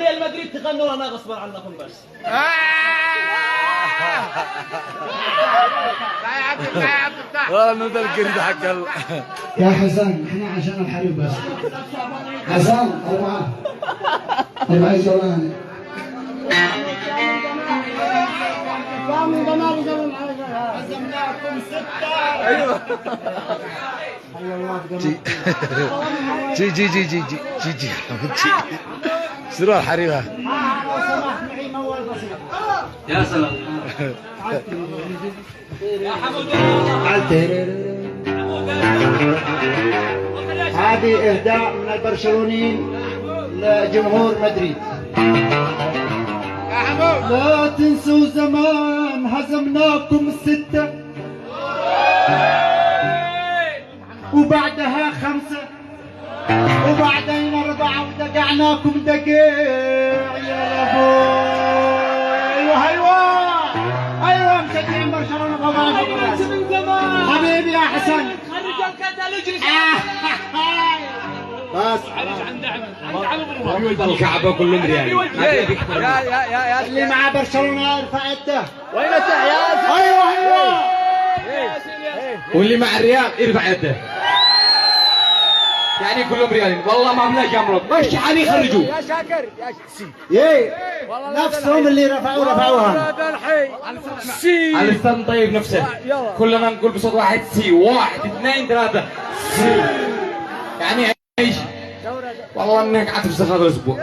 ريال مدريد تغنوا انا غصبا عنكم بس. والله انه ده القرد حق يا حسن احنا عشان الحريم بس. حسن 4 جولان. من جمال زمن هزمناكم 6. ايوه جي جي جي جي جي جي جي شنو الحريمه؟ لو سمحت معي موال بسيط. يا سلام. هذه اهداء من البرشلونيين لجمهور مدريد. لا تنسوا زمان هزمناكم 6 وبعدها 5 وبعدين 4 ودقعناكم دقيع يا ابوي. ايوه مشجعين برشلونه من زمان حبيبي يا حسن. الرجال كان يجري. بس الكعبه كلهم ريال. يا اللي مع برشلونه يرفع يده. وين التحيات؟ ايوه واللي مع الريال يرفع يده. يعني كلهم ريالين. والله ما بلاش امرك مش حال يخرجوا يا شاكر يا ايه نفسهم اللي رفعوها. على لسان طيب نفسه. كلنا نقول بصوت واحد سي. 1 2 3 سي. يعني ايش؟ والله انك قعدت في هذا الاسبوع.